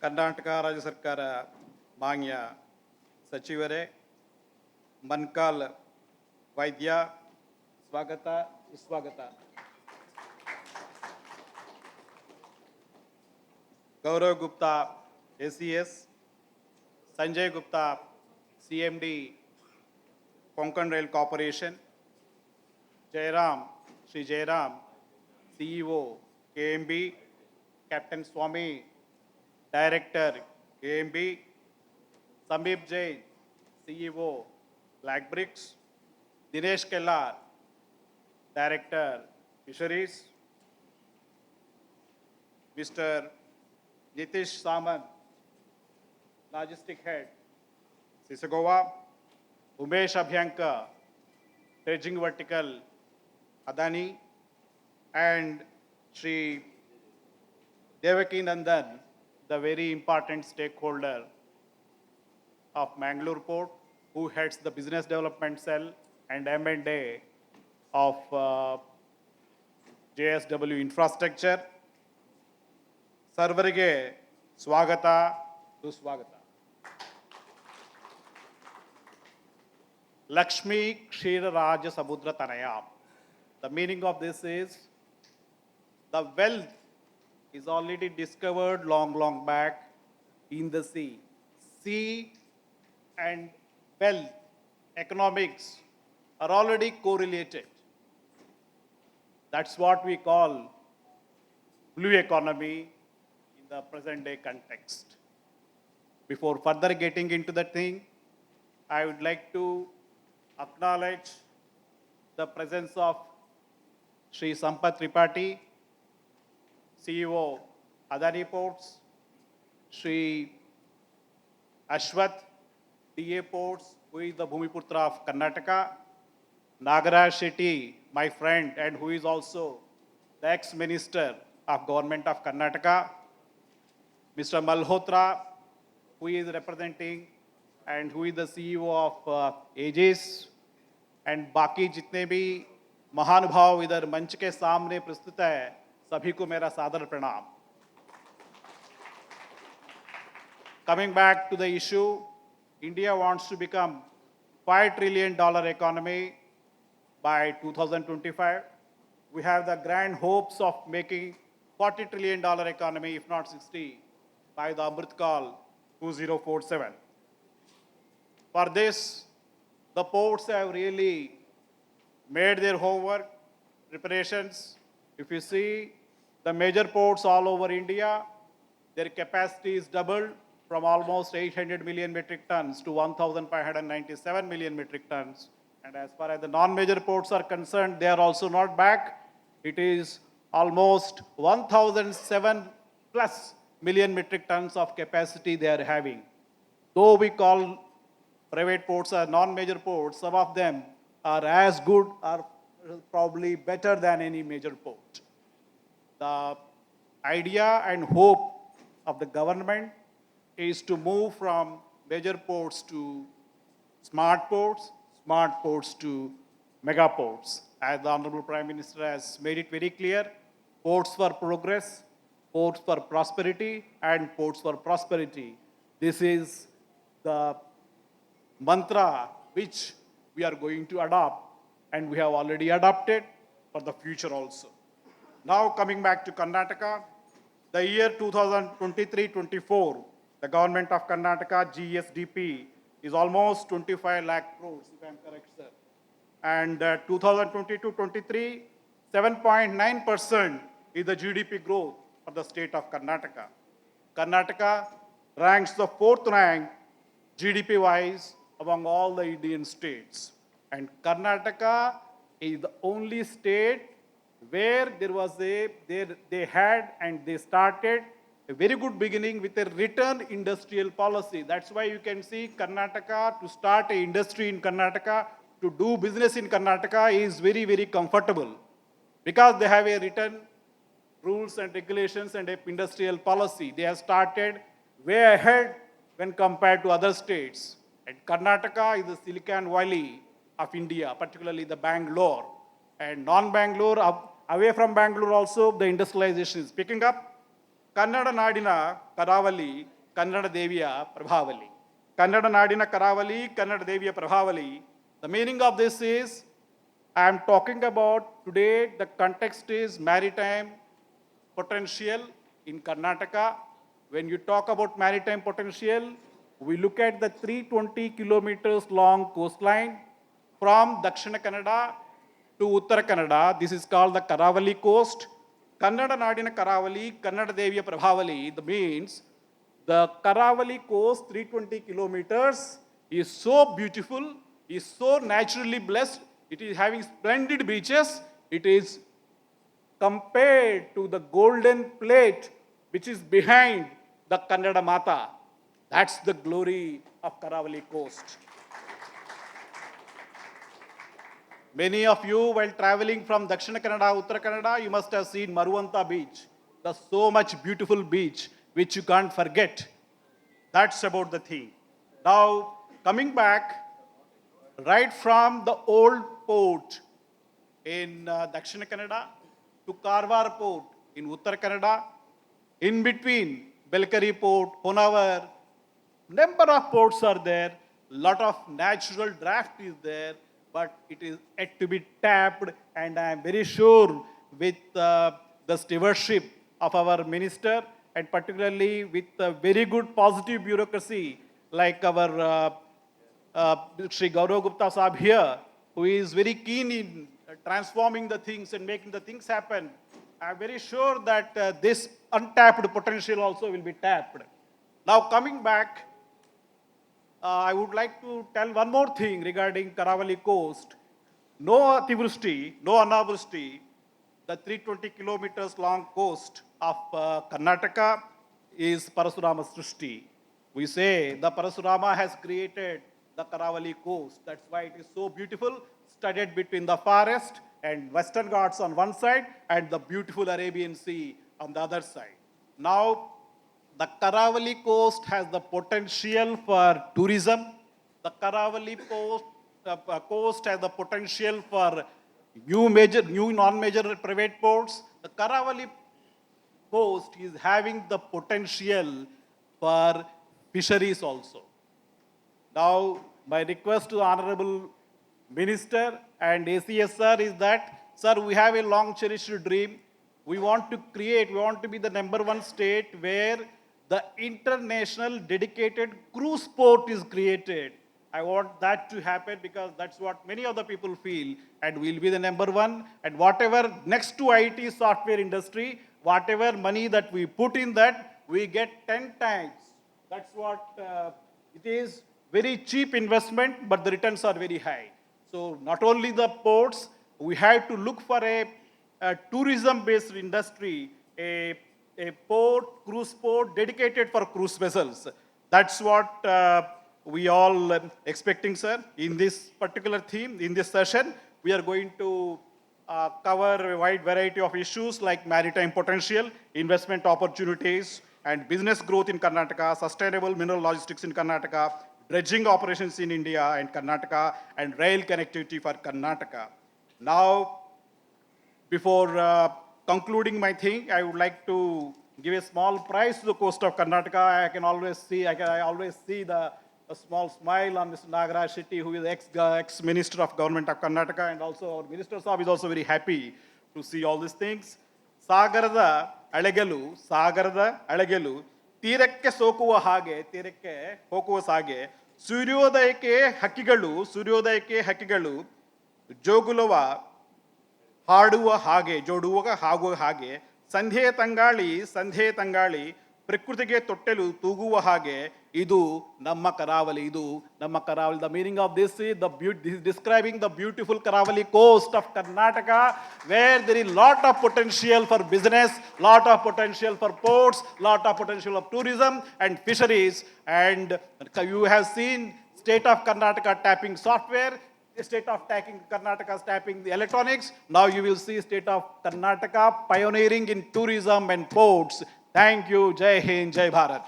ಕರ್ನಾಟಕ ರಾಜ್ಯ ಸರ್ಕಾರ ಮಾನ್ಯ ಸಚಿವರೇ, ಮನ್ಕಾಲ್ ವೈದ್ಯ, ಸ್ವಾಗತ ಸುಸ್ವಾಗತ. Gaurav Gupta ACS, Sanjay Gupta CMD Konkan Rail Corporation, Sri Jairam CEO KMB, Captain Swami Director KMB, Samdeep Jain CEO Black Bricks, Dinesh Kellar Director Fisheries, Mr. Nitish Samant Logistic Head Sisagova, Umesh Abhyankar Dredging Vertical Adani, and Sri Devaki Nandan, the very important stakeholder of Mangalore Port, who heads the Business Development Cell and M&A of JSW Infrastructure. ಸರ್ವರಿಗೆ ಸ್ವಾಗತ ಸುಸ್ವಾಗತ. Lakshmi Kshira Raja Samudra Tanaya. The meaning of this is the wealth is already discovered long back in the sea. Sea and wealth, economics are already correlated. That's what we call blue economy in the present day context. Before further getting into that thing, I would like to acknowledge the presence of Sri Sampath Tripathi, CEO Adani Ports, Sri Ashwath, DA Ports, who is the Bhumiputra of Karnataka, Nagaraj Shetty, my friend, and who is also the ex-minister of Government of Karnataka, Mr. Malhotra, who is representing and who is the CEO of Aegis, and बाकी जितने भी महानुभाव इधर मंच के सामने प्रस्तुत है, सभी को मेरा सादर प्रणाम. Coming back to the issue, India wants to become $5 trillion economy by 2025. We have the grand hopes of making $40 trillion economy, if not 60, by the Amrit Kaal 2047. For this, the ports have really made their homework, preparations. If you see the major ports all over India, their capacity is doubled from almost 800 million metric tons to 1,597 million metric tons. And as far as the non-major ports are concerned, they are also not back. It is almost 1,007 plus million metric tons of capacity they are having. Though we call private ports are non-major ports, some of them are as good or probably better than any major port. The idea and hope of the government is to move from major ports to smart ports to mega ports. As the Honorable Prime Minister has made it very clear, ports for progress, ports for prosperity, and ports for prosperity. This is the mantra which we are going to adopt, and we have already adopted for the future also. Now coming back to Karnataka, the year 2023-24, the government of Karnataka GSDP is almost 25 lakh crores, if I am correct, sir. And 2022-23, 7.9% is the GDP growth for the state of Karnataka. Karnataka ranks the 4th rank GDP-wise among all the Indian states. And Karnataka is the only state where they had and they started a very good beginning with a return industrial policy. That's why you can see Karnataka, to start an industry in Karnataka, to do business in Karnataka is very, very comfortable, because they have a written rules and regulations and a industrial policy. They have started way ahead when compared to other states. And Karnataka is the Silicon Valley of India, particularly the Bangalore. And non-Bangalore, away from Bangalore also, the industrialization is picking up. Kannada ನಾಡಿನ ಕರಾವಳಿ ಕನ್ನಡ ದೇವಿಯ ಪ್ರಭಾವಳಿ. ಕನ್ನಡ ನಾಡಿನ ಕರಾವಳಿ ಕನ್ನಡ ದೇವಿಯ ಪ್ರಭಾವಳಿ. The meaning of this is, I am talking about today, the context is maritime potential in Karnataka. When you talk about maritime potential, we look at the 320 kilometers long coastline from Dakshina Kannada to Uttara Kannada. This is called the Karavali coast. Kannada Nadina Karavali, Kannada Deviya Prabhavali, that means the Karavali coast, 320 kilometers, is so beautiful, is so naturally blessed. It is having splendid beaches. It is compared to the golden plate which is behind the Kannada Mata. That's the glory of Karavali coast. Many of you, while traveling from Dakshina Kannada, Uttara Kannada, you must have seen Maruvanta beach. The so much beautiful beach which you can't forget. That's about the thing. Now, coming back, right from the old port in Dakshina Kannada to Karwar port in Uttara Kannada, in between Belkari port, Honavar, number of ports are there, lot of natural draft is there, but it is yet to be tapped, and I am very sure with the stewardship of our minister, and particularly with a very good positive bureaucracy like our Shri Gaurav Gupta Sahab here, who is very keen in transforming the things and making the things happen. I am very sure that this untapped potential also will be tapped. Now coming back, I would like to tell one more thing regarding Karavali coast. No Ativrushti, no Anavrushti, the 320 kilometers long coast of Karnataka is Parasurama Srishti. We say the Parasurama has created the Karavali coast. That's why it is so beautiful, studded between the forest and Western Ghats on one side and the beautiful Arabian Sea on the other side. Now, the Karavali coast has the potential for tourism. The Karavali coast has the potential for new non-major private ports. The Karavali coast is having the potential for fisheries also. Now, my request to the Honorable Minister and ACS sir is that, sir, we have a long cherished dream. We want to be the number one state where the international dedicated cruise port is created. I want that to happen because that's what many other people feel, and we'll be the number one. And whatever next to IT software industry, whatever money that we put in that, we get 10 times. That's what it is. Very cheap investment, but the returns are very high. So not only the ports, we have to look for a tourism-based industry, a port, cruise port dedicated for cruise vessels. That's what we all expecting, sir. In this particular theme, in this session, we are going to cover a wide variety of issues like maritime potential, investment opportunities, and business growth in Karnataka, sustainable mineral logistics in Karnataka, dredging operations in India and Karnataka, and rail connectivity for Karnataka. Now, before concluding my thing, I would like to give a small prize to the coast of Karnataka. I always see a small smile on Mr. Nagaraj Shetty, who is ex-minister of government of Karnataka, and also our minister Saab is also very happy to see all these things. ಸಾಗರದ ಅಳೆಗೆಲು ತೀರಕ್ಕೆ ಹೋಗುವ ಸಾಗೆ ಸೂರ್ಯೋದಯಕ್ಕೆ ಹಕ್ಕಿಗಳು ಜೋಗುಲುವ ಹಾಡುವ ಹಾಗೆ ಸಂಧ್ಯೆ ತಂಗಾಳಿ ಪ್ರಕೃತಿಗೆ ತೊಟ್ಟೆಲು ತೂಗುವ ಹಾಗೆ ಇದು ನಮ್ಮ ಕರಾವಳಿ. The meaning of this is this is describing the beautiful Karavali coast of Karnataka, where there is lot of potential for business, lot of potential for ports, lot of potential of tourism and fisheries. And you have seen state of Karnataka tapping software, state of Karnataka tapping the electronics. Now you will see state of Karnataka pioneering in tourism and ports. Thank you. Jai Hind, Jai Bharat.